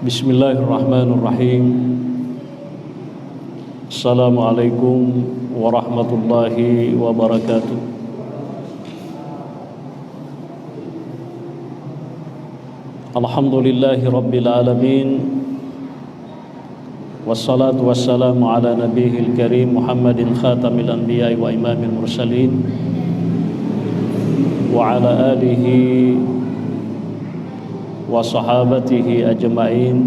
Bismillahirrahmanirrahim. Assalamualaikum warahmatullahi wabarakatuh. Alhamdulillahi rabbil alamin. Wassalatu wassalamu ala nabiyil karim Muhammadin khatamil anbiya'i wa imamil mursalin wa ala alihi wa sahabatihi ajma'in.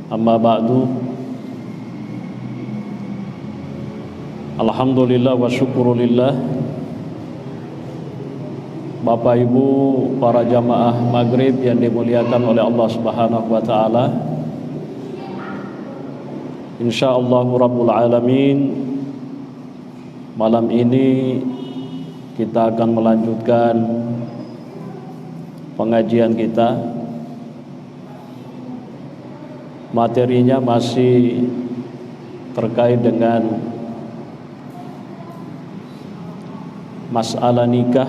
Amma ba'du. Alhamdulillah wa syukurulillah, Bapak Ibu para jamaah maghrib yang dimuliakan oleh Allah Subhanahu wa ta'ala. Insyaallah Rabbul Alamin, malam ini kita akan melanjutkan pengajian kita. Materinya masih terkait dengan masalah nikah.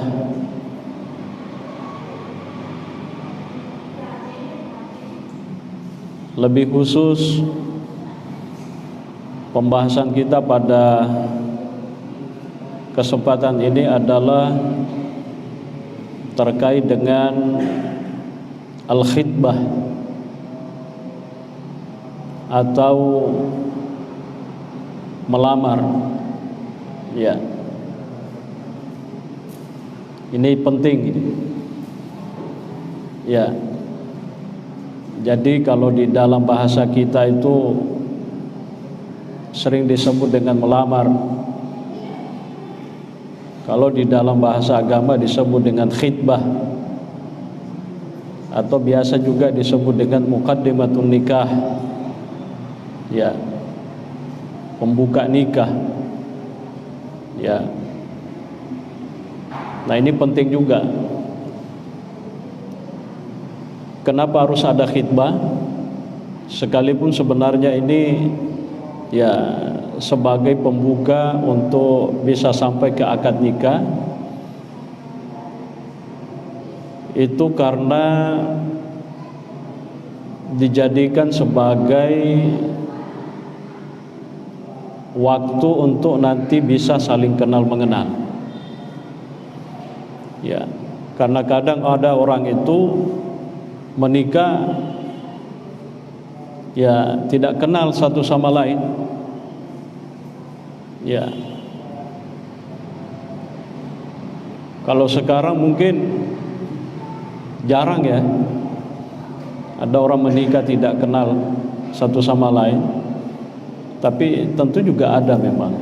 Lebih khusus pembahasan kita pada kesempatan ini adalah terkait dengan al-khitbah atau melamar. Ya. Ini penting ini. Ya. Jadi kalau di dalam bahasa kita itu sering disebut dengan melamar. Kalau di dalam bahasa agama disebut dengan khitbah, atau biasa juga disebut dengan muqaddimatun nikah. Ya. Pembuka nikah. Ya. Nah, ini penting juga. Kenapa harus ada khitbah? Sekalipun sebenarnya ini ya sebagai pembuka untuk bisa sampai ke akad nikah, itu karena dijadikan sebagai waktu untuk nanti bisa saling kenal mengenal. Ya, karena kadang ada orang itu menikah ya tidak kenal satu sama lain. Ya. Kalau sekarang mungkin jarang ya ada orang menikah tidak kenal satu sama lain. Tapi tentu juga ada memang.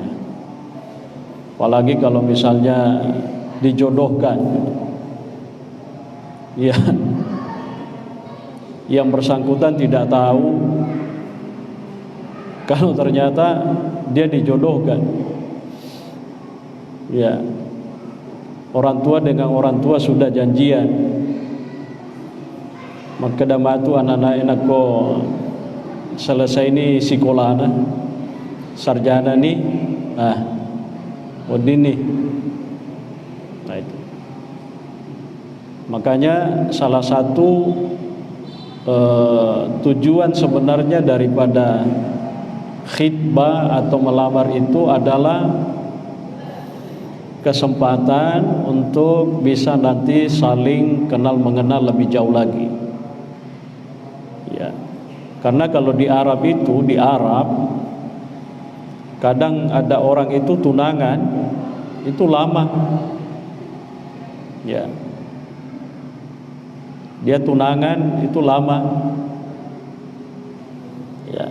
Apalagi kalau misalnya dijodohkan. Ya. Yang bersangkutan tidak tahu kalau ternyata dia dijodohkan. Ya. Orang tua dengan orang tua sudah janjian. Makadamatu anak-anak enak ko selesai ini sekolah sarjana nih. Wadini. Nah itu. Makanya salah satu tujuan sebenarnya daripada khitbah atau melamar itu adalah kesempatan untuk bisa nanti saling kenal mengenal lebih jauh lagi. Ya. Karena kalau di Arab itu, di Arab kadang ada orang itu tunangan itu lama. Ya. Dia tunangan itu lama. Ya.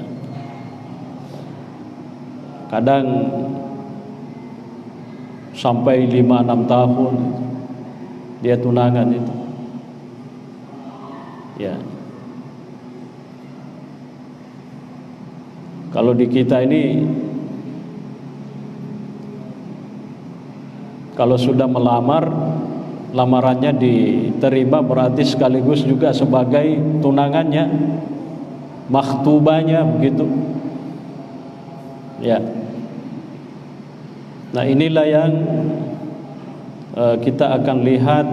Kadang sampai 5-6 tahun dia tunangan itu. Ya. Kalau di kita ini kalau sudah melamar, lamarannya diterima berarti sekaligus juga sebagai tunangannya, makhtubahnya begitu. Ya. Nah, inilah yang kita akan lihat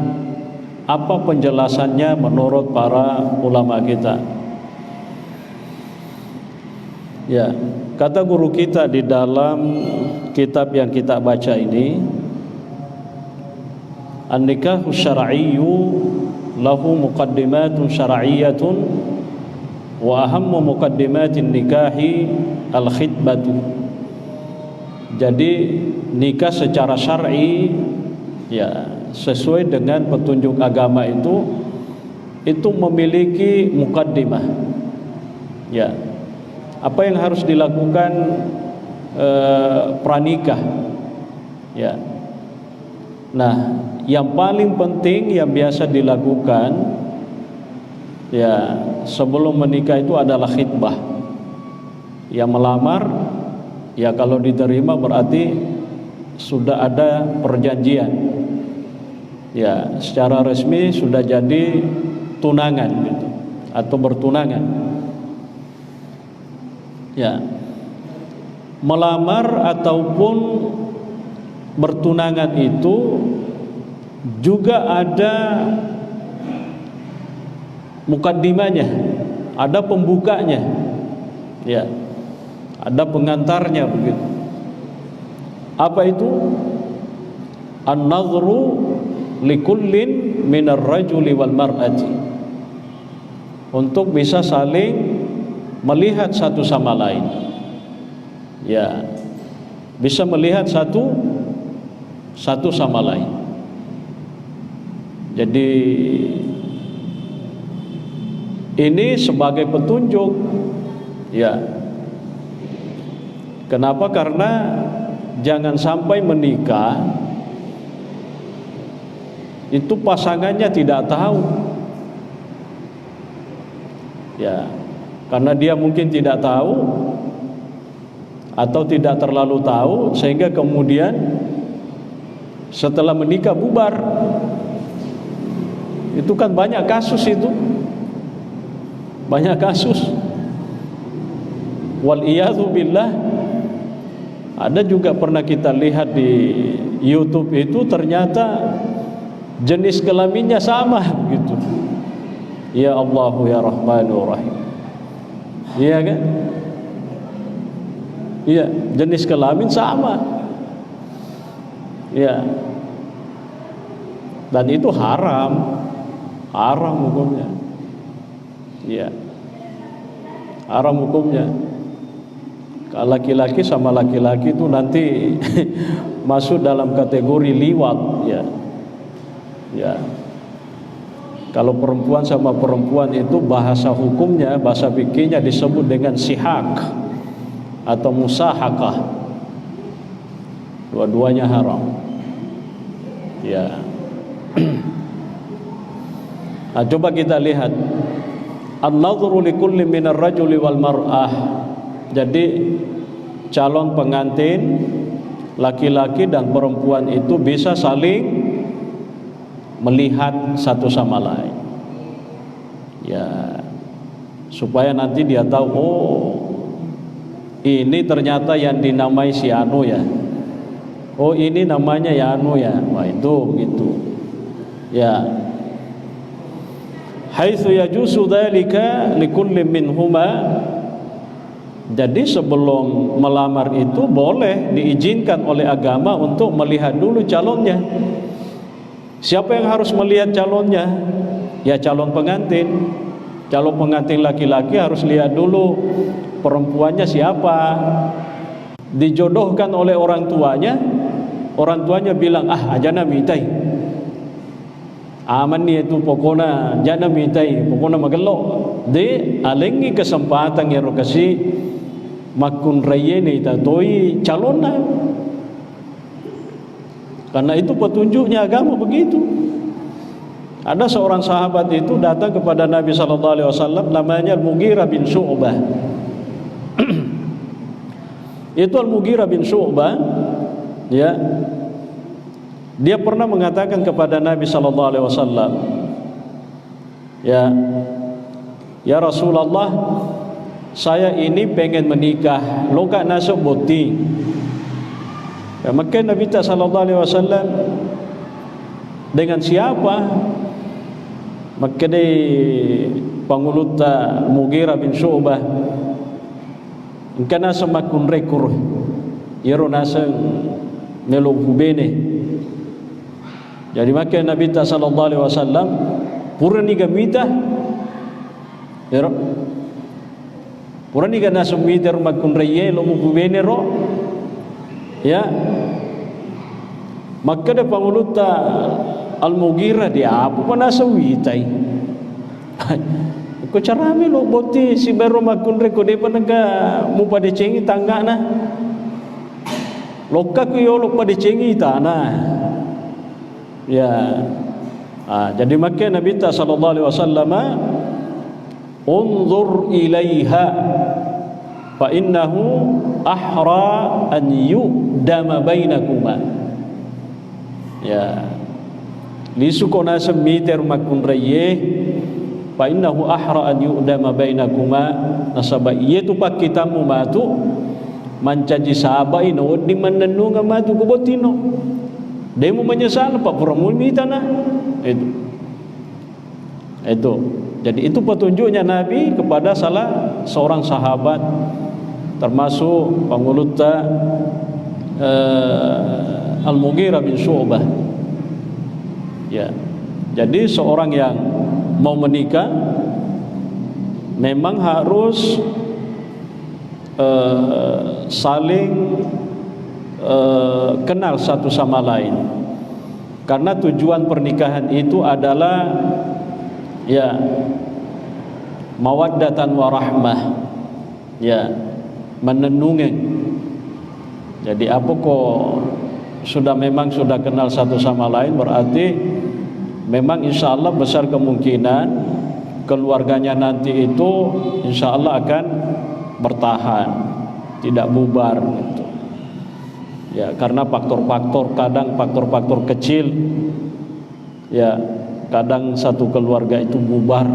apa penjelasannya menurut para ulama kita. Ya, kata guru kita di dalam kitab yang kita baca ini, an-nikahu syar'iyyu lahu muqaddimatun syar'iyyatun wa ahammu muqaddimatin nikahi al-khitbatu. Jadi nikah secara syar'i, ya, sesuai dengan petunjuk agama itu memiliki muqaddimah. Ya, apa yang harus dilakukan pranikah. Ya. Nah, yang paling penting yang biasa dilakukan, ya, sebelum menikah itu adalah khitbah. Yang melamar, ya, kalau diterima berarti sudah ada perjanjian. Ya, secara resmi sudah jadi tunangan gitu, atau bertunangan. Ya, melamar ataupun bertunangan itu juga ada mukaddimanya, ada pembukanya, ya, ada pengantarnya begitu. Apa itu? An-nadhru likullin minar rajuli wal mar'ati, untuk bisa saling melihat satu sama lain. Ya, bisa melihat satu sama lain. Jadi ini sebagai petunjuk, ya. Kenapa? Karena jangan sampai menikah itu pasangannya tidak tahu. Ya, karena dia mungkin tidak tahu atau tidak terlalu tahu, sehingga kemudian setelah menikah bubar. Itu kan banyak kasus itu. Banyak kasus. Wal iyadzu billah. Ada juga pernah kita lihat di YouTube itu, ternyata jenis kelaminnya sama gitu. Ya Allahu ya Rahmanur Rahim. Iya kan? Iya, jenis kelamin sama. Ya. Dan itu haram. Haram hukumnya. Ya. Haram hukumnya. Kalau laki-laki sama laki-laki itu nanti masuk dalam kategori liwat, ya. Ya. Kalau perempuan sama perempuan itu bahasa hukumnya, bahasa fikihnya disebut dengan sihak atau musahakah. Dua-duanya haram. Ya. Nah, coba kita lihat an-nadhru likulli minar rajuli wal mar'ah. Jadi calon pengantin laki-laki dan perempuan itu bisa saling melihat satu sama lain. Ya, supaya nanti dia tahu, oh, ini ternyata yang dinamai si anu ya. Oh, ini namanya ya anu ya. Wah, itu begitu. Ya. Haitsu yajuzu dzalika likulli minhuma. Jadi sebelum melamar itu boleh diizinkan oleh agama untuk melihat dulu calonnya. Siapa yang harus melihat calonnya? Ya, calon pengantin. Calon pengantin laki-laki harus lihat dulu perempuannya siapa. Dijodohkan oleh orang tuanya bilang, ajana mitai. Aman ni itu pokoknya jana mitai, pokoknya magelok. De alengi kesempatan yang kasih makun raya ni tatoi calonnya. Karena itu petunjuknya agama begitu. Ada seorang sahabat itu datang kepada Nabi SAW, namanya Al-Mughirah bin Syu'bah. Itu Al-Mughirah bin Syu'bah, ya, dia pernah mengatakan kepada Nabi SAW, ya Rasulullah, saya ini pengen menikah, loka nasab boti. Maka Nabi SAW, dengan siapa? maka di panguluta Mughirah bin Syu'bah kana samakun rekur yero nasang melo bubene. Jadi maka Nabi sallallahu alaihi wasallam purani gamita yero purani kana sumiter makun reye lo bubene ro ya. Maka da panguluta Al-Mughirah dia apa nasa witai ko carami lo boti si bero makun reko de panaga mu pada cengi tangga na lokka ku yo lo pada cengi tanah ya. Jadi maka Nabi sallallahu alaihi wasallam unzur ilaiha fa innahu ahra an yudama bainakuma ya. Lisu kona semiter makun raye fa innahu ahra an yu'dama bainakuma nasaba iye tu pak kita mu matu mancaji sahaba ino di manenunga matu kubotino demo menyesal pak puramulmita na itu. Jadi itu petunjuknya Nabi kepada salah seorang sahabat termasuk panguluta Al-Mughirah bin Syu'bah ya. Jadi seorang yang mau menikah memang harus saling kenal satu sama lain, karena tujuan pernikahan itu adalah ya mawaddatan warahmah ya, menenungi. Jadi apa kok memang sudah kenal satu sama lain, berarti memang insya Allah besar kemungkinan keluarganya nanti itu insya Allah akan bertahan, tidak bubar gitu. Ya, karena faktor-faktor, kadang faktor-faktor kecil ya, kadang satu keluarga itu bubar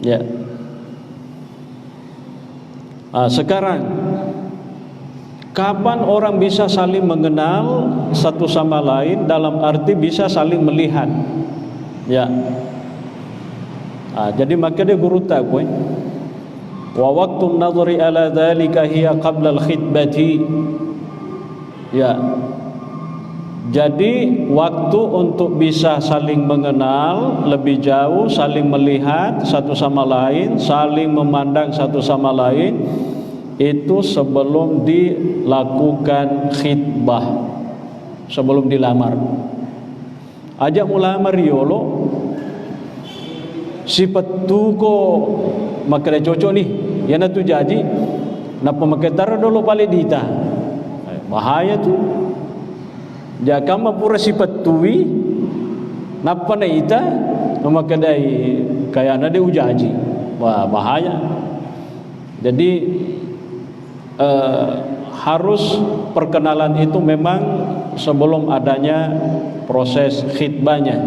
ya. Sekarang kapan orang bisa saling mengenal satu sama lain, dalam arti bisa saling melihat ya. Jadi maka dia guru takwe wa waqtu an-nadhri ala dhalika hiya qabla al-khitbati ya. Jadi waktu untuk bisa saling mengenal lebih jauh, saling melihat satu sama lain, saling memandang satu sama lain, itu sebelum dilakukan khitbah, sebelum dilamar. Ajak mulamar yolo sifat tu ko makanya cocok nih yana tu jadi napa maketara dulu palidita bahaya tu. Jaka mapura sifat tuwi napa na ita namakadai kaya na de ujaji, wah bahaya. Jadi harus perkenalan itu memang sebelum adanya proses khitbahnya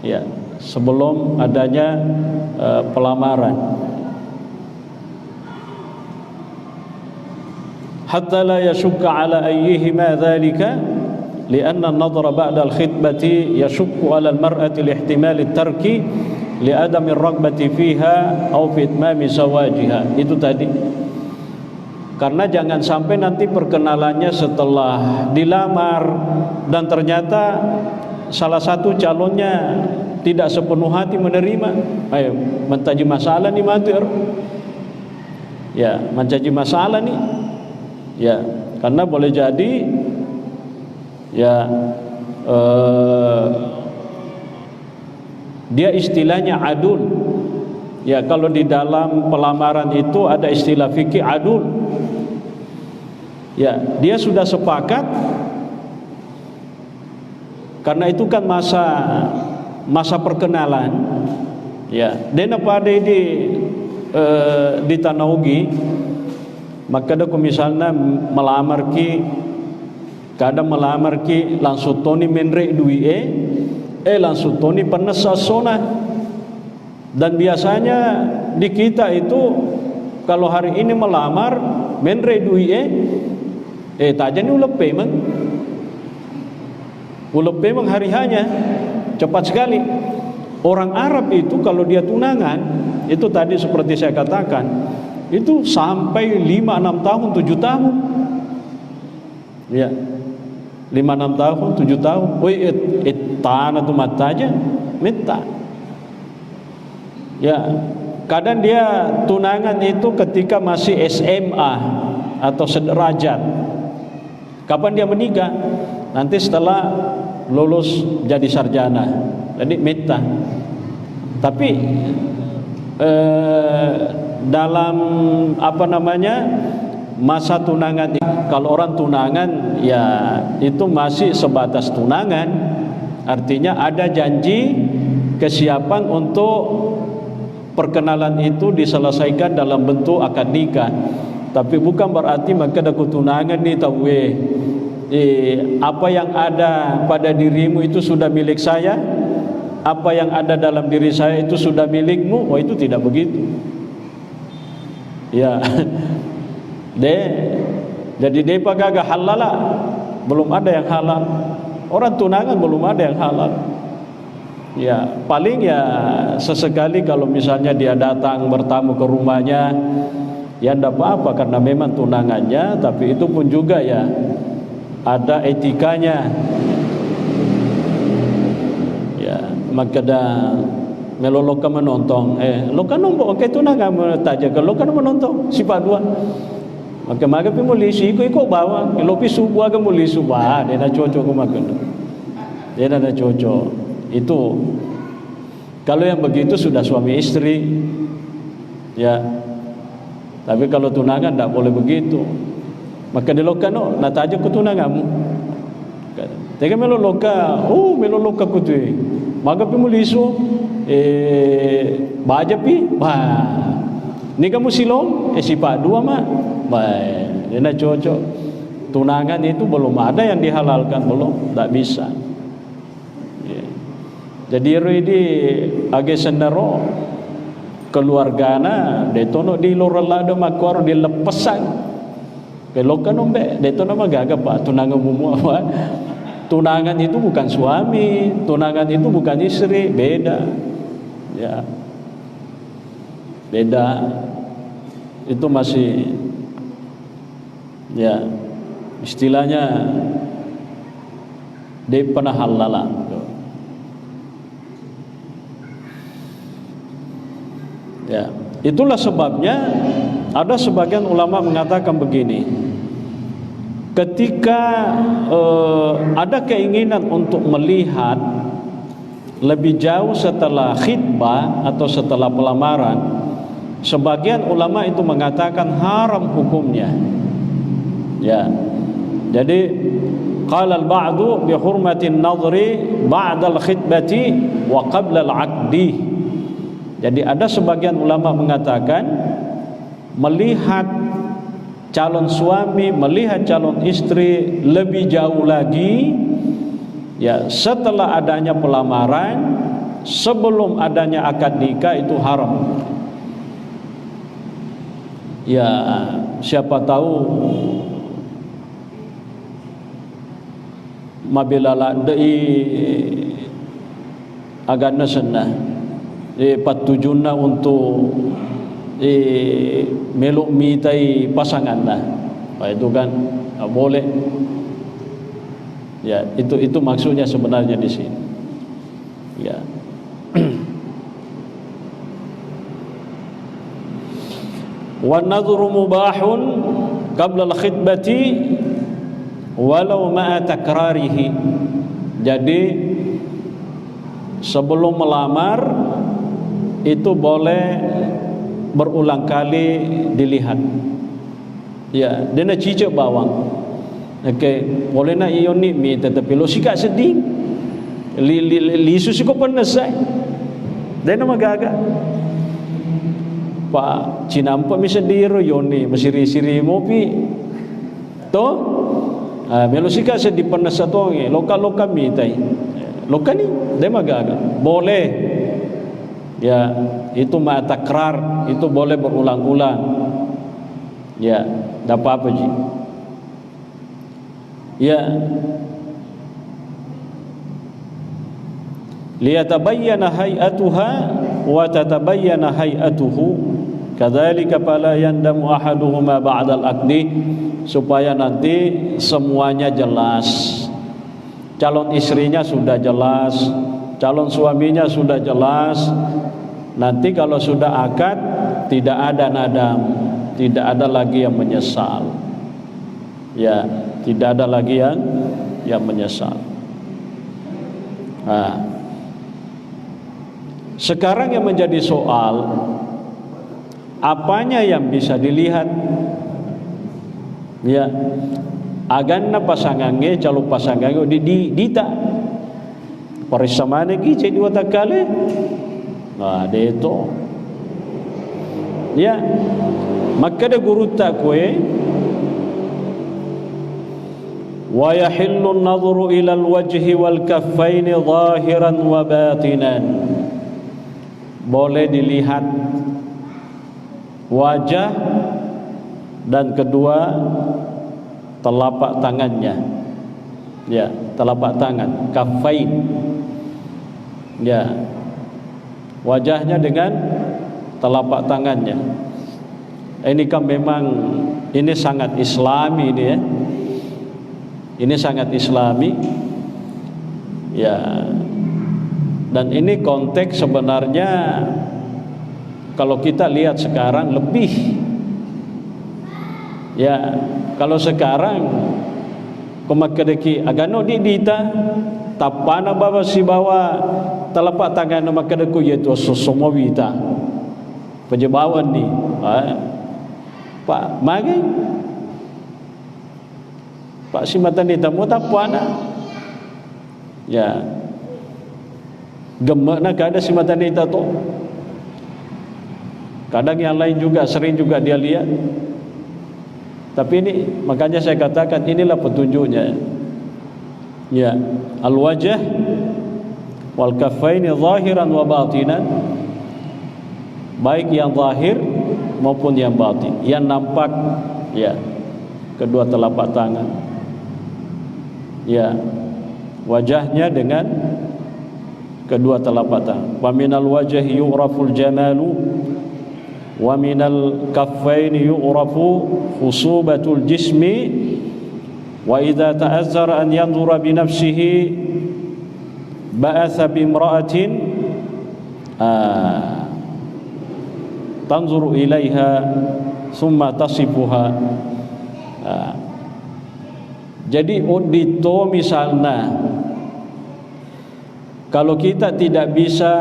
ya, sebelum adanya pelamaran. Hatta la yashukka ala ayyihima dhalika lianna an-nadhra ba'da al-khitbati yashukku ala al-mar'ati lihtimali at-tarki li'adami ar-raghbati fiha aw fi itmami zawajiha. Itu tadi. Karena jangan sampai nanti perkenalannya setelah dilamar dan ternyata salah satu calonnya tidak sepenuh hati menerima. Ayo, mencaji masalah nih matur. Ya, mencaji masalah nih. Ya, karena boleh jadi ya dia istilahnya adul. Ya, kalau di dalam pelamaran itu ada istilah fikih adul. Ya, dia sudah sepakat, karena itu kan masa perkenalan. Ya, dan apa ada di Tanaugi, maka ada misalnya melamar ki, kadang melamar ki langsung toni menre dui langsung toni penasasona. Dan biasanya di kita itu kalau hari ini melamar menre dui tajan ulep memang hari hanya cepat sekali. Orang Arab itu kalau dia tunangan, itu tadi seperti saya katakan, itu sampai 5-6 tahun, 7 tahun. Ya. 5-6 tahun, 7 tahun. Woi, tanah tu mata aja, minta. Ya, kadang dia tunangan itu ketika masih SMA atau sederajat. Kapan dia menikah? Nanti setelah lulus jadi sarjana. Jadi minta. Tapi dalam masa tunangan, kalau orang tunangan ya itu masih sebatas tunangan, artinya ada janji kesiapan untuk perkenalan itu diselesaikan dalam bentuk akad nikah. Tapi bukan berarti maka aku tunangan nih tahu apa yang ada pada dirimu itu sudah milik saya, apa yang ada dalam diri saya itu sudah milikmu. Oh, itu tidak begitu. Ya. Jadi depa gagah halal, belum ada yang halal. Orang tunangan belum ada yang halal. Ya, paling ya sesekali kalau misalnya dia datang bertamu ke rumahnya, ya enggak apa-apa karena memang tunangannya, tapi itu pun juga ya ada etikanya. Ya, maka dah meloloka menonton, loka nombok oke tunangan mentaja kalau kan menonton sifat dua. Maka pi muli iko bawa, kalau pi subuh ke muli subuh, dia nak cocok ke makan. Dia nak cocok. Itu kalau yang begitu sudah suami istri, ya. Tapi kalau tunangan tidak boleh begitu. Maka diloka no, nak tajuk ke tunanganmu. Tega meloloka, meloloka kutu. Maka pi muli isu, baja pi, ni kamu silong, sifat dua mak. Baik, dia nak cocok. Tunangan itu belum ada yang dihalalkan, belum, tak bisa. Jadi ini age sendero keluargana detono di loralado makor di lepesan. Kelokan ombe detono magaga pak tunangan mumu apa? Tunangan itu bukan suami, tunangan itu bukan istri, beda. Ya. Beda. Itu masih ya istilahnya dia pernah halala. Ya, itulah sebabnya ada sebagian ulama mengatakan begini. Ketika ada keinginan untuk melihat lebih jauh setelah khitbah atau setelah pelamaran, sebagian ulama itu mengatakan haram hukumnya. Ya. Jadi qala al-ba'du bi hurmati an-nadhri ba'da al-khitbati wa qabla al-'aqdi. Jadi ada sebagian ulama mengatakan melihat calon suami, melihat calon istri lebih jauh lagi ya setelah adanya pelamaran, sebelum adanya akad nikah itu haram. Ya, siapa tahu mabila la dei agaknya senah patujuna untuk meluk mitai pasangan lah. Itu kan boleh. Ya, itu maksudnya sebenarnya di sini. Ya. Wan nadhru mubahun qabla al-khitbati walau ma'a takrarihi. Jadi sebelum melamar itu boleh berulang kali dilihat. Ya, dia nak cicak bawang. Okey, boleh nak iyo ni mi tetapi lo sikak sedih. Li susu ko panasai. Dia nak magaga. Pak cinampa mi sediro yoni masiri-siri mo pi. To? Melo sikak sedih panas atonge, loka-loka mi tai. Loka ni dia magaga. Boleh. Ya, itu ma'takrar, itu boleh berulang-ulang. Ya, tak apa-apa ji. Ya. liyatabayyana hay'atuha wa tatabayyana hay'atuhu kadzalika fala yandamu ahaduhuma ba'dal aqdi, supaya nanti semuanya jelas. Calon istrinya sudah jelas, calon suaminya sudah jelas. Nanti kalau sudah akad tidak ada nadam, tidak ada lagi yang menyesal. Ya, tidak ada lagi yang menyesal. Nah, sekarang yang menjadi soal, apanya yang bisa dilihat? Ya, aganna pasangannya, calon pasangannya dita parisamane ki jadi watakale. Nah, itu ya, maka ada guru takwe wa yahillu an-nadhru ila al-wajhi wal kaffaini zahiran wa batinan. Boleh dilihat wajah dan kedua telapak tangannya. Ya, telapak tangan, kaffain. Ya, wajahnya dengan telapak tangannya. Ini kan memang ini sangat islami ini ya. Ini sangat islami. Ya. Dan ini konteks sebenarnya kalau kita lihat sekarang lebih. Ya, kalau sekarang kumakadeki agano di dita tapana baba si bawa telapak tangan makadeku yaitu semua wita pejebawan ni Pak magi Pak si mata ni tamu tapana ya gemak nak ada si mata ni tato. Kadang yang lain juga sering juga dia lihat. Tapi ini makanya saya katakan inilah petunjuknya. Ya, al-wajh wal kaffaini zahiran wa batinan, baik yang zahir maupun yang batin, yang nampak ya kedua telapak tangan. Ya, wajahnya dengan kedua telapak tangan. Wa minal wajhi yu'raful jamalu wa minal kaffaini yu'rafu khusubatul jismi wa idza ta'azzara an yanzura bi nafsihi ba'atha bi imra'atin tanzuru ilaiha thumma tasifuha. Jadi audito misalnya, kalau kita tidak bisa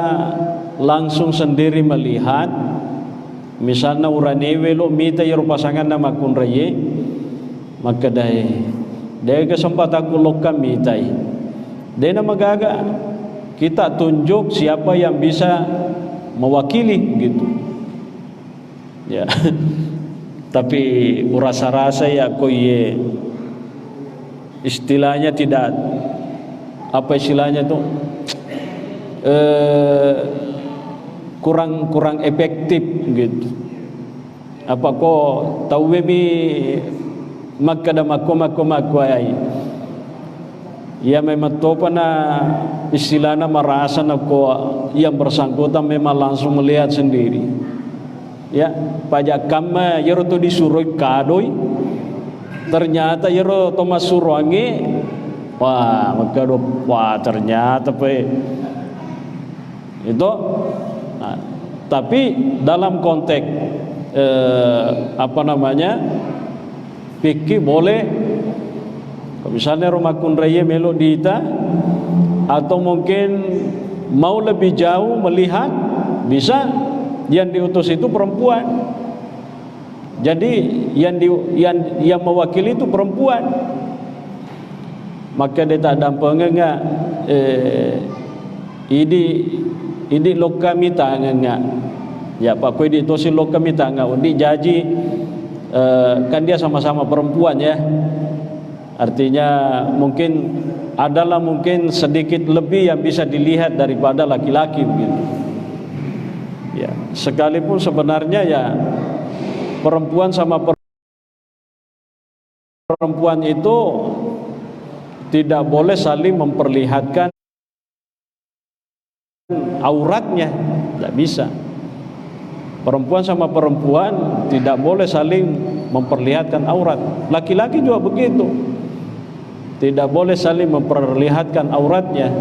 langsung sendiri melihat, misalnya uranewe lo mita yaro pasangan nama kunraye, maka dai kesempatan kulokkan mitai, dai nama gaga kita tunjuk siapa yang bisa mewakili gitu, ya. Tapi urasa-rasa ya koye istilahnya tidak apa istilahnya tuh kurang efektif gitu. Apa kok tahu mi makada mako ai ya memang topa na istilahnya merasa na ko yang bersangkutan memang langsung melihat sendiri ya pajak kama yero tu disuruh kadoi ternyata yero to masuruangi wah maka wah ternyata pe itu. Nah, tapi dalam konteks apa namanya fikih boleh misalnya rumah kunraya melo diita atau mungkin mau lebih jauh melihat bisa yang diutus itu perempuan. Jadi yang mewakili itu perempuan. Maka dia tak dampak enggak ini lokami enggak. Ya Pak Koi di tosi lokami enggak. Undi jaji kan dia sama-sama perempuan ya. Artinya mungkin adalah mungkin sedikit lebih yang bisa dilihat daripada laki-laki begitu. Ya, sekalipun sebenarnya ya perempuan sama perempuan itu tidak boleh saling memperlihatkan auratnya, tidak bisa. Perempuan sama perempuan tidak boleh saling memperlihatkan aurat. Laki-laki juga begitu, tidak boleh saling memperlihatkan auratnya.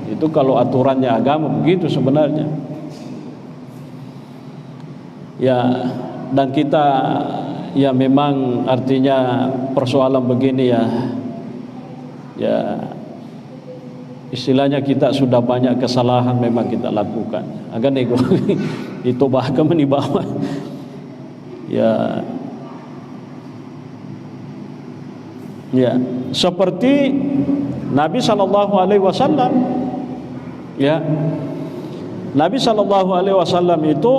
Itu kalau aturannya agama begitu sebenarnya. Ya, dan kita ya memang artinya persoalan begini ya istilahnya kita sudah banyak kesalahan memang kita lakukan. Agak nego itu bahkan menibawa. Ya, seperti Nabi Shallallahu Alaihi Wasallam. Ya, Nabi Shallallahu Alaihi Wasallam itu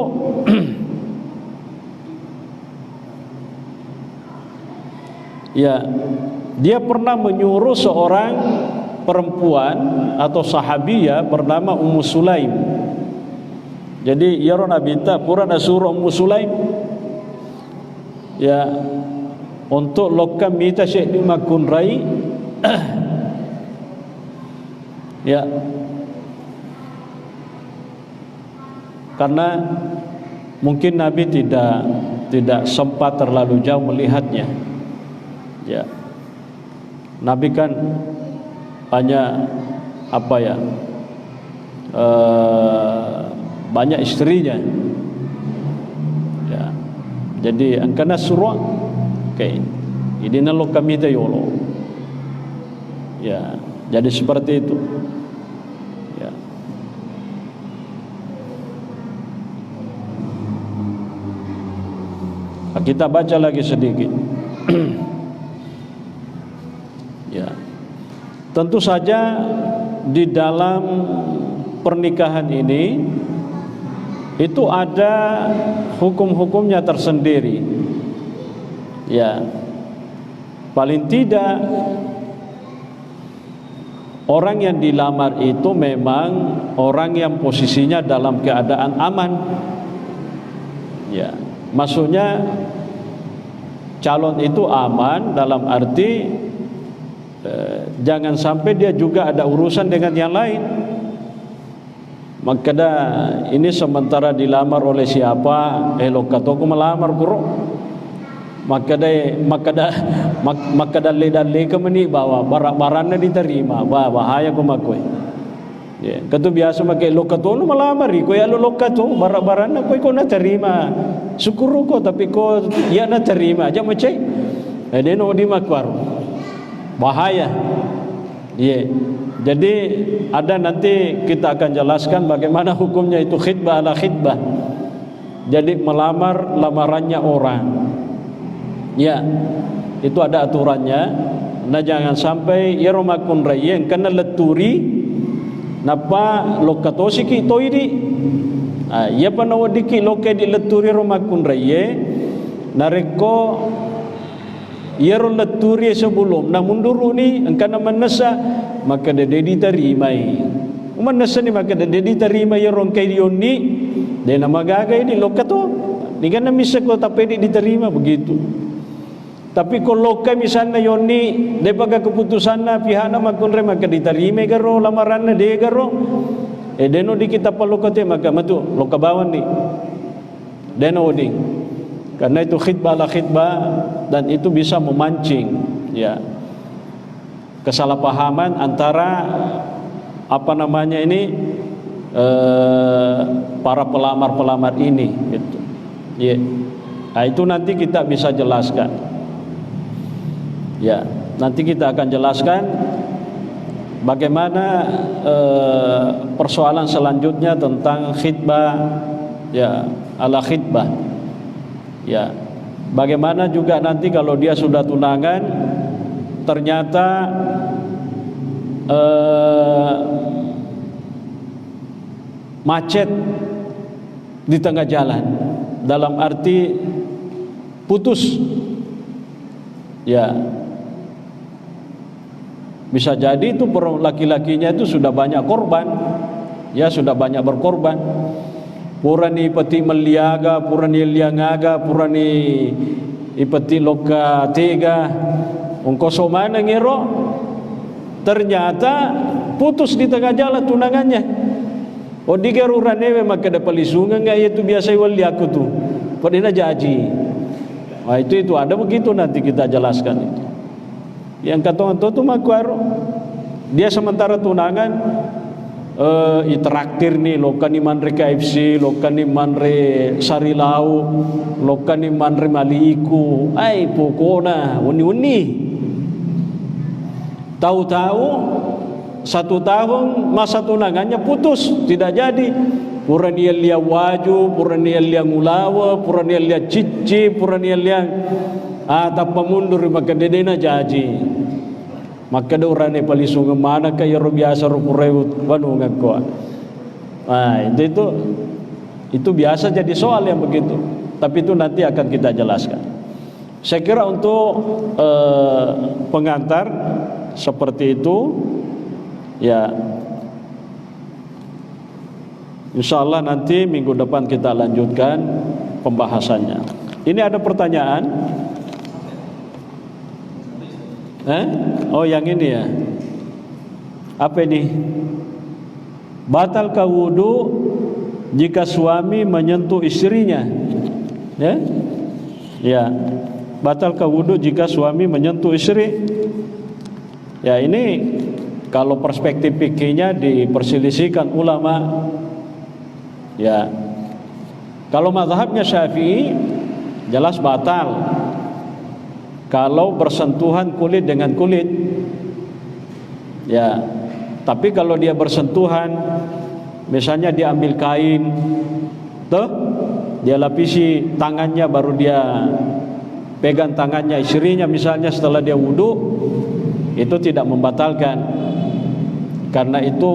ya, dia pernah menyuruh seorang perempuan atau sahabiyah bernama Ummu Sulaim. Jadi ya Nabi ta purana suruh Ummu Sulaim ya untuk lokam mita syekh di makunrai ya, karena mungkin Nabi tidak sempat terlalu jauh melihatnya. Ya, Nabi kan hanya banyak istrinya. Ya, jadi angkana surah kayak ini nalo kami yolo. Ya, jadi seperti itu. Ya. Kita baca lagi sedikit. Ya, tentu saja di dalam pernikahan ini itu ada hukum-hukumnya tersendiri. Ya, paling tidak orang yang dilamar itu memang orang yang posisinya dalam keadaan aman. Ya, maksudnya calon itu aman dalam arti jangan sampai dia juga ada urusan dengan yang lain. Maka ini sementara dilamar oleh siapa, lokatoku melamar kuro. Maka le kemeni bawa barannya diterima, bahaya kumakoi. Ya, katu biasa pakai lokato lu melamar, ko ya lu lokato barannya ko na terima. Syukur ko tapi ko ya na terima aja macai. Dia no di makwar. Bahaya. Yeah. Jadi ada nanti kita akan jelaskan bagaimana hukumnya itu khitbah ala khitbah. Jadi melamar lamarannya orang. Ya, itu ada aturannya. Nah jangan sampai ya romakun rayeng kena leturi napa lokatosi ki toiri. Ya panawadiki loke di leturi romakun raye nareko Yero leturi sebelum na munduru ni engkana manasa maka dede diterimai. Manasa ni maka dede diterima yerong kay ni de na magagay ni lokato. Ni kana misa ko tapi diterima begitu. Tapi kalau loka misalnya yoni de paga keputusan na pihak na makunre maka diterima garo lamaran na de garo. Deno di kita palokate maka matu loka bawan ni. Deno di. Karena itu khitbah ala khitbah dan itu bisa memancing ya kesalahpahaman antara para pelamar-pelamar ini gitu. Ya. Nah, itu nanti kita bisa jelaskan. Ya, nanti kita akan jelaskan bagaimana persoalan selanjutnya tentang khitbah ya ala khitbah. Ya, bagaimana juga nanti kalau dia sudah tunangan ternyata macet di tengah jalan, dalam arti putus. Ya, bisa jadi itu laki-lakinya itu sudah banyak korban, ya sudah banyak berkorban. Purani ipati meliaga, purani liangaga, purani ipati loka tega, ungkoso mana ngero, ternyata putus di tengah jalan tunangannya. O di garurane memang kada palisungan nggak itu biasa wali aku tuh. Pernah jaji. Wah itu ada begitu nanti kita jelaskan itu. Yang kata tuh makuaro dia sementara tunangan itraktir nih lokani manre KFC, lokani manre Sarilau, lokani manre Maliku. Ai pokona uni-uni. Tahu-tahu 1 tahun masa tunangannya putus, tidak jadi. Pura dia lia waju, pura dia lia ngulawa, pura dia lia cici, pura dia lia tanpa mundur maka dedena jadi. Maka ada orang yang paling sungai mana kaya biasa rupurewut wanu ngakwa. Itu biasa jadi soal yang begitu. Tapi itu nanti akan kita jelaskan. Saya kira untuk pengantar seperti itu ya, insyaallah nanti minggu depan kita lanjutkan pembahasannya. Ini ada pertanyaan? Oh yang ini ya. Apa ini? Batalkah wudu jika suami menyentuh istrinya? Ya? Ya. Batalkah wudu jika suami menyentuh istri? Ya ini kalau perspektif fikihnya diperselisihkan ulama. Ya. Kalau mazhabnya Syafi'i jelas batal. Kalau bersentuhan kulit dengan kulit. Ya. Tapi kalau dia bersentuhan, misalnya dia ambil kain, tuh, dia lapisi tangannya baru dia pegang tangannya istrinya misalnya setelah dia wudu, itu tidak membatalkan. Karena itu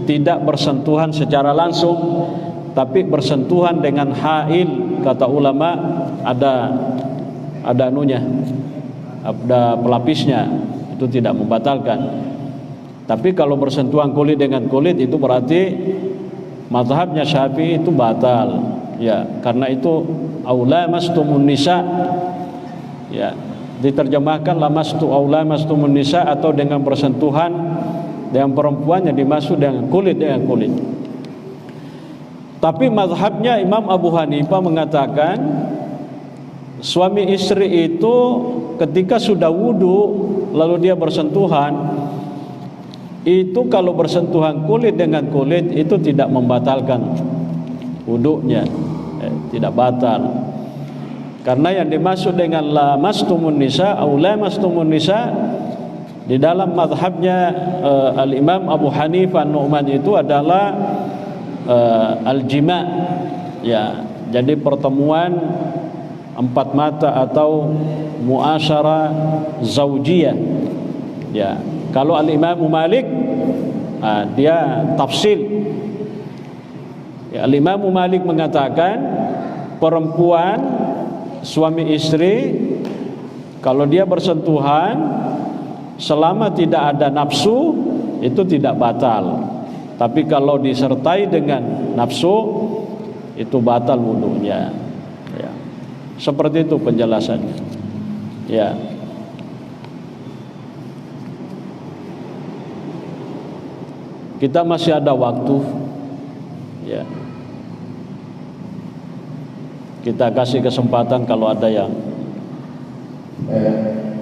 tidak bersentuhan secara langsung, tapi bersentuhan dengan hail, kata ulama ada anunya, ada pelapisnya, itu tidak membatalkan. Tapi kalau bersentuhan kulit dengan kulit itu berarti mazhabnya Syafi'i itu batal. Ya, karena itu aula mastumun nisa. Ya, diterjemahkan lamastu aula mastumun nisa, atau dengan bersentuhan dengan perempuan yang dimaksud dengan kulit. Tapi mazhabnya Imam Abu Hanifah mengatakan suami istri itu ketika sudah wudu lalu dia bersentuhan, itu kalau bersentuhan kulit dengan kulit itu tidak membatalkan wudunya, tidak batal. Karena yang dimaksud dengan lamastumun nisa atau lamastumun nisa di dalam mazhabnya al-Imam Abu Hanifah Nu'man itu adalah al-jima'. Ya, jadi pertemuan 4 mata atau muasyarah zaujiyah. Ya, kalau al-Imam Malik dia tafsil. Ya, al-Imam Malik mengatakan perempuan suami istri kalau dia bersentuhan selama tidak ada nafsu itu tidak batal. Tapi kalau disertai dengan nafsu itu batal wudunya. Ya. Seperti itu penjelasannya. Ya. Kita masih ada waktu. Ya. Kita kasih kesempatan kalau ada yang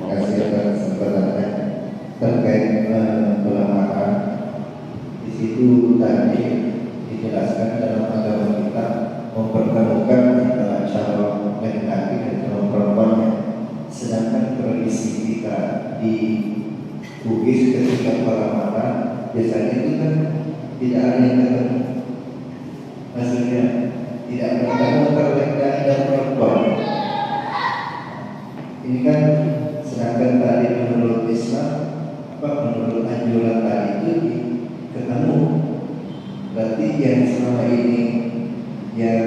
kasih kesempatannya terkait pelemahan. Di situ tadi dijelaskan dalam agama kita mempertemukan antara calon laki-laki dan calon perempuan. Sedangkan tradisi kita di Bugis ketika pelemahan biasanya itu kan tidak ada yang ketemu, maksudnya tidak bertemu antara laki-laki dan perempuan. Ini kan sedangkan tadi menurut Islam, menurut anjuran tadi itu ketemu. Berarti yang selama ini yang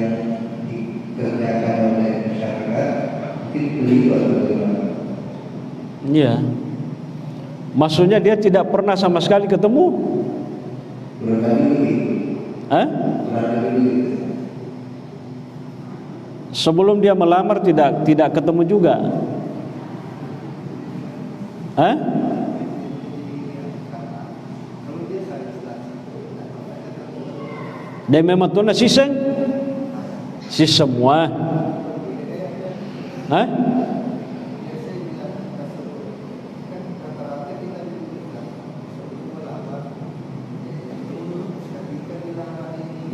dikerjakan oleh masyarakat mungkin keliru atau bagaimana? Iya. Maksudnya dia tidak pernah sama sekali ketemu? Berkali begitu. Berkali begitu. Sebelum dia melamar tidak ketemu juga. Dan memang tu nak siseng si semua. Hah?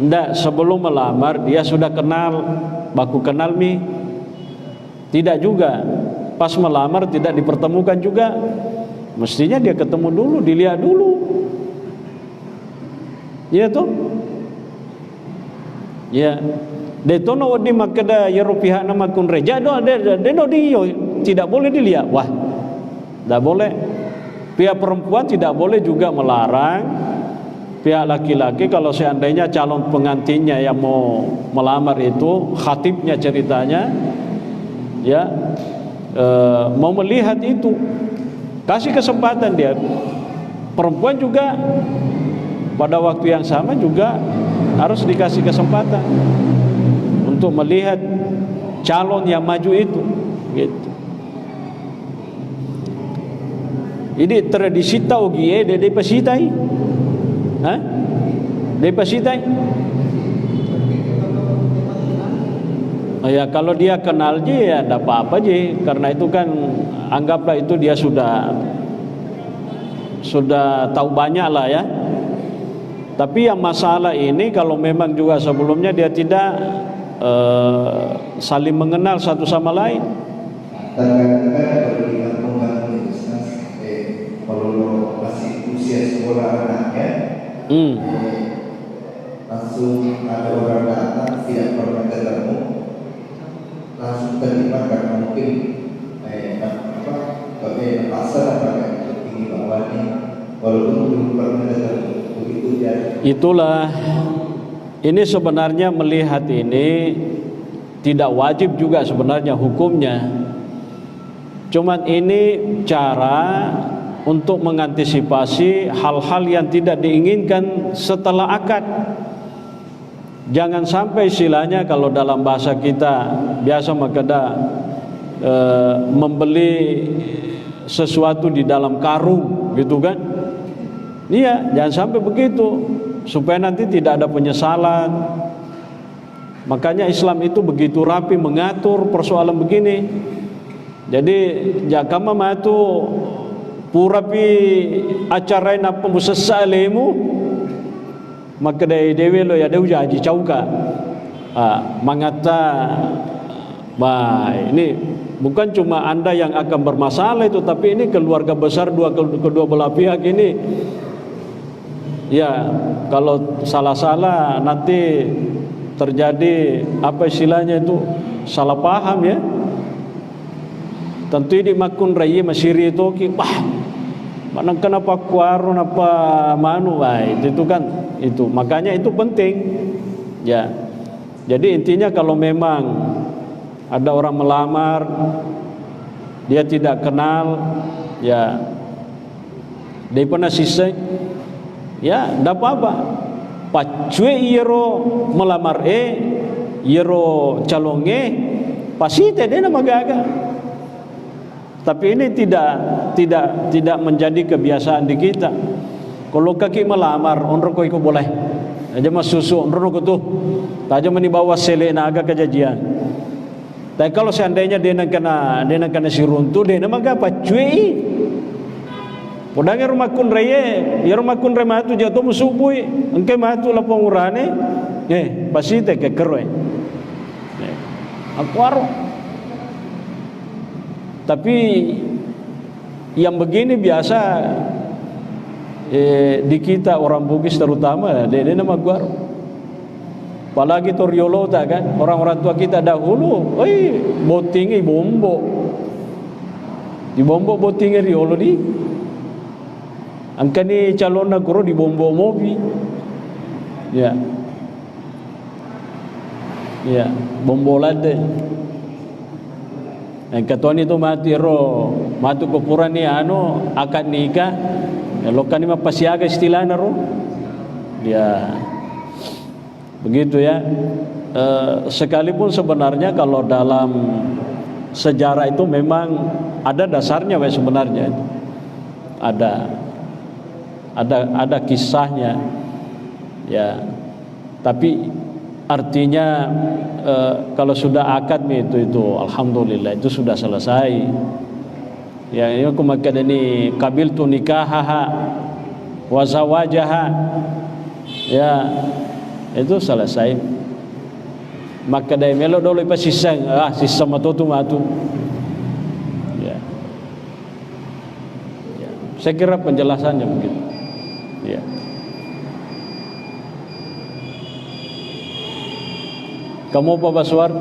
Tidak, sebelum melamar dia sudah kenal, baku kenal mi. Tidak juga. Pas melamar tidak dipertemukan juga. Mestinya dia ketemu dulu, dilihat dulu. Ya toh? Ya. Detono di makada yero pihak nama kun reja do ada dia tidak boleh dilihat. Wah. Tidak boleh. Pihak perempuan tidak boleh juga melarang pihak laki-laki kalau seandainya calon pengantinnya yang mau melamar itu khatibnya ceritanya ya mau melihat itu, kasih kesempatan dia. Perempuan juga pada waktu yang sama juga harus dikasih kesempatan untuk melihat calon yang maju itu gitu. Ini tradisi tahu gie de pasitai. Hah? Dia pasitai? Oh ya, kalau dia kenal je ya ada apa-apa je. Karena itu kan anggaplah itu dia sudah tahu banyak lah ya. Tapi yang masalah ini kalau memang juga sebelumnya dia tidak saling mengenal satu sama lain. Kadang-kadang kalau di kampung kalau masih usia sekolah anaknya, langsung ada orang datang tidak pernah ketemu, langsung terima karena mungkin pakai pasar pakai tinggi bawahnya, walaupun belum pernah ketemu begitu ya. Itulah ini sebenarnya melihat ini tidak wajib juga sebenarnya hukumnya. Cuman ini cara untuk mengantisipasi hal-hal yang tidak diinginkan setelah akad. Jangan sampai istilahnya kalau dalam bahasa kita biasa makada membeli sesuatu di dalam karung gitu kan. Iya, jangan sampai begitu supaya nanti tidak ada penyesalan. Makanya Islam itu begitu rapi mengatur persoalan begini. Jadi jakama matu pura pi acara na pembusasa lemu maka dari dewe lo ya dewe jadi cauka mengata ini bukan cuma anda yang akan bermasalah itu, tapi ini keluarga besar kedua belah pihak ini ya. Kalau salah-salah nanti terjadi apa istilahnya itu salah paham ya. Tentu ini makun raya masiri itu mana kenapa kuarun apa manu itu kan itu, makanya itu penting ya. Jadi intinya kalau memang ada orang melamar dia tidak kenal ya, dia pernah sisek ya tidak apa-apa. Pacue iro melamar iro calonge pasti dia nama gaga. Tapi ini tidak menjadi kebiasaan di kita. Kalau kaki melamar, onro ko boleh. Aja mas susu, onro ko tu. Taja mani bawa sele naga kejadian. Tapi kalau seandainya dia nak kena siruntu, dia nak apa? Cuy. Podangnya rumah kun reye, ya rumah kun rema tu jatuh musubui. Engke matu la pengurane, pasti te ke keroy. Aku aro. Tapi yang begini biasa di kita orang Bugis terutama dia nama guar. Apalagi Toriolo tak kan, orang-orang tua kita dahulu, botingi bombo. Di bombo botingi riolo di. Angkani calon guru di bombo mobi. Ya. Ya, bombo lade. Katuan itu mati kupuran ni akad nikah lokan ni mapasiaga istilahnya dia begitu ya. Sekalipun sebenarnya kalau dalam sejarah itu memang ada dasarnya sebenarnya ada kisahnya ya. Tapi artinya kalau sudah akad itu alhamdulillah itu sudah selesai. Ya, ini aku makan ini qabiltu nikahaha wa zawajaha. Ya, itu selesai. Maka dari melo dulu pas sisang sisa matu. Ya. Ya. Saya kira penjelasannya begitu. Ya. Kamu apa Baswar?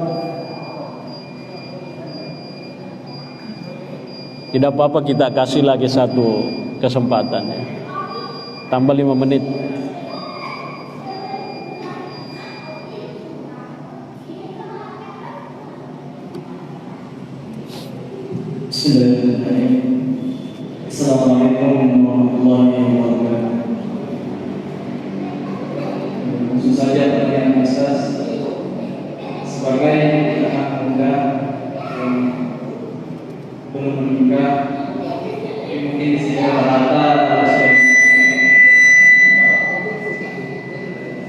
Tidak apa-apa, kita kasih lagi satu kesempatan ya. Tambah 5 menit. Bismillahirrahmanirrahim. Assalamualaikum warahmatullahi wabarakatuh. Langsung saja pertanyaan Ustaz. Sebagai anak muda yang belum menikah, mungkin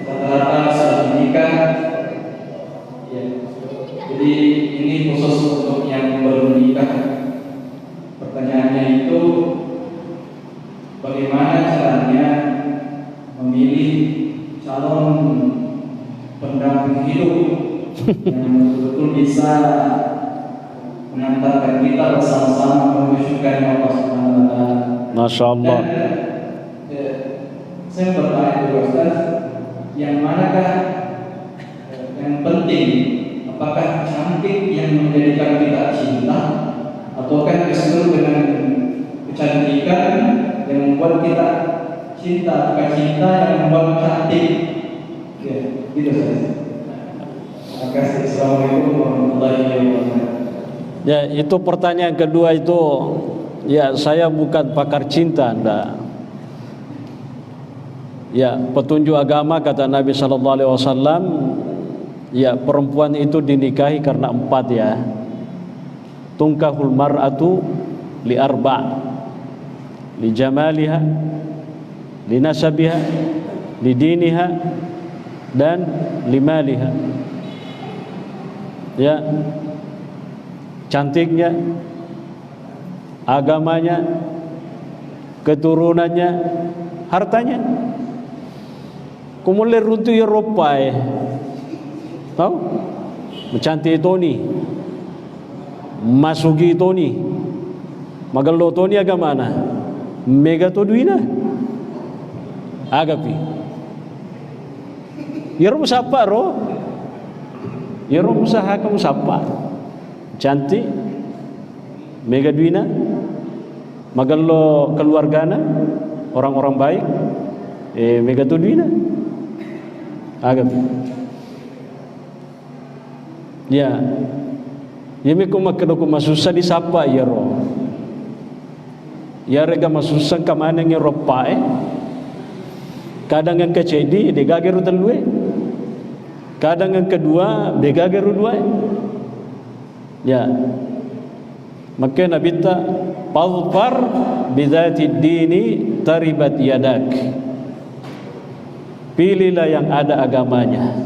rata-rata sudah menikah. Ya. Jadi ini khusus untuk yang belum menikah. Pertanyaannya itu, bagaimana caranya memilih calon pendamping hidup yang betul-betul bisa mengantarkan kita bersama-sama mensyukuri Allah Subhanahu wa taala. Masya Allah. Dan saya bertanya juga Ustaz, yang manakah yang penting? Apakah cantik yang menjadikan kita cinta, ataukah justru dengan kecantikan yang membuat kita cinta, bukan cinta yang membuat cantik? Ya, gitu saja. Terima kasih. Assalamualaikum warahmatullahi wabarakatuh. Ya, itu pertanyaan kedua itu, ya saya bukan pakar cinta, enggak. Ya, petunjuk agama kata Nabi SAW, ya perempuan itu dinikahi karena 4 ya. Tunkahul mar'atu li 4, li jamaliha, li nasabiha, li diniha, dan li maliha. Ya, cantiknya, agamanya, keturunannya, hartanya. Kumulir runtu Eropa tahu? Mencantik itu ni, masuki itu ni, magalo itu ni agama mana? Mega to duina, agapi. Yerom siapa ro? Yerom usaha kamu siapa? Cantik, mega duina, magalo keluargana, orang-orang baik, mega to duina, agapi. Ya, yemi kumakado kumasusah di sapa ya ro. Ya rega masusah kamana ngi ropae. Kadang yang kecedi degageru telue. Kadang yang kedua degageru dua. Ya. Maka Nabi ta fadfar bidzati dini taribat yadak. Pilihlah yang ada agamanya,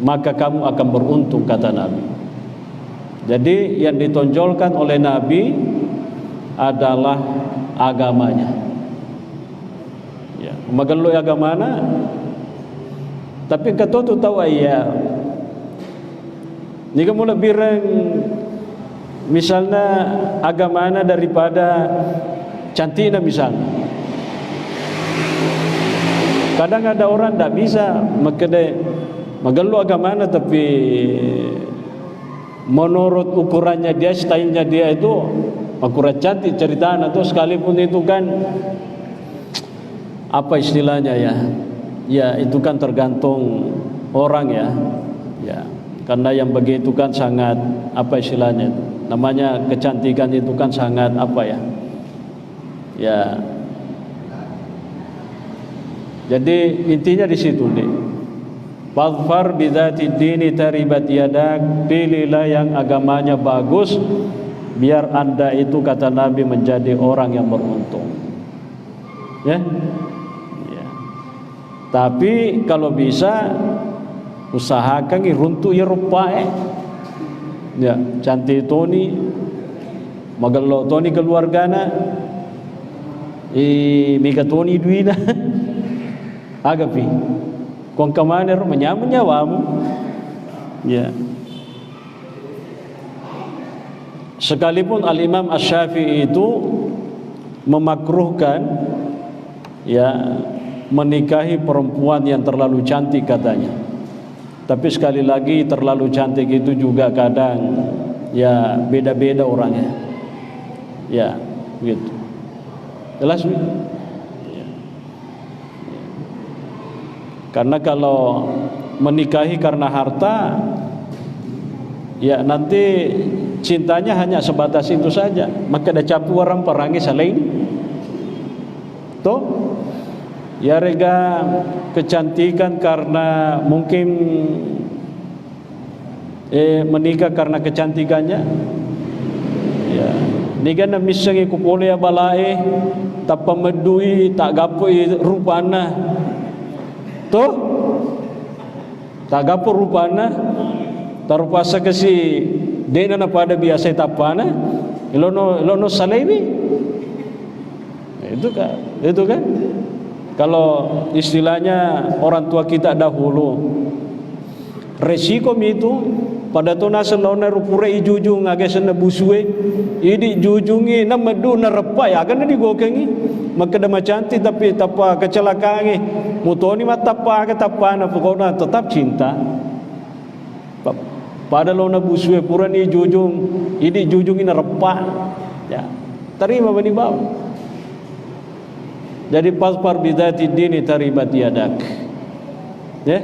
maka kamu akan beruntung kata Nabi. Jadi yang ditonjolkan oleh Nabi adalah agamanya. Ya, magalo agamana. Tapi kata tu tahu ya. Jika mula bireng misalnya agamana daripada cantiknya misalnya. Kadang ada orang tak bisa magalo agamana tapi menurut ukurannya dia, stylenya dia itu akurat cantik ceritanya tuh, sekalipun itu kan apa istilahnya ya? Ya itu kan tergantung orang ya. Ya, karena yang begitu kan sangat apa istilahnya? Namanya kecantikan itu kan sangat apa ya? Ya. Jadi intinya di situ nih. Fadfar bidzati dini taribat yadak. Pilihlah yang agamanya bagus, biar anda itu kata Nabi menjadi orang yang beruntung. Ya. Ya. Tapi kalau bisa usahakan runtuh ya rupa ya cantik Tony magalo Tony keluargana mika Tony duina agapi kong kamane ro menyawamu ya. Sekalipun Al-Imam Asy-Syafi'i itu memakruhkan ya menikahi perempuan yang terlalu cantik katanya. Tapi sekali lagi terlalu cantik itu juga kadang ya beda-beda orangnya. Ya, gitu. Jelas ya. Karena kalau menikahi karena harta ya nanti cintanya hanya sebatas itu saja. Maka ada capu orang perangi selain toh ya rega kecantikan karena mungkin menikah karena kecantikannya ya nigana misangi kupole balai tapa medui tak gapoi rupana toh tak gapo rupana tarupasa kasi dena na pada biasa tapana ilono salemi itu kan kalau istilahnya orang tua kita dahulu resiko itu pada tona selona rupure ijujung agesana busue idi jujungi na madu na repai agana digokengi maka dama cantik tapi tapa kecelakaan mutoni matapa ke tapana pokoknya tetap cinta pada lona busue pura ni jujung idi jujungi na repa ya terima bani bau. Jadi paspar bidati dini taribat yadak ya.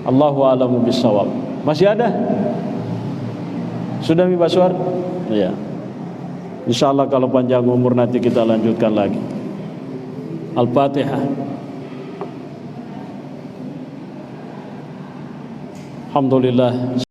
Allahu a'lamu bissawab. Masih ada? Sudah mi Baswar? Ya. Insyaallah kalau panjang umur nanti kita lanjutkan lagi. Al-Fatihah. Alhamdulillah.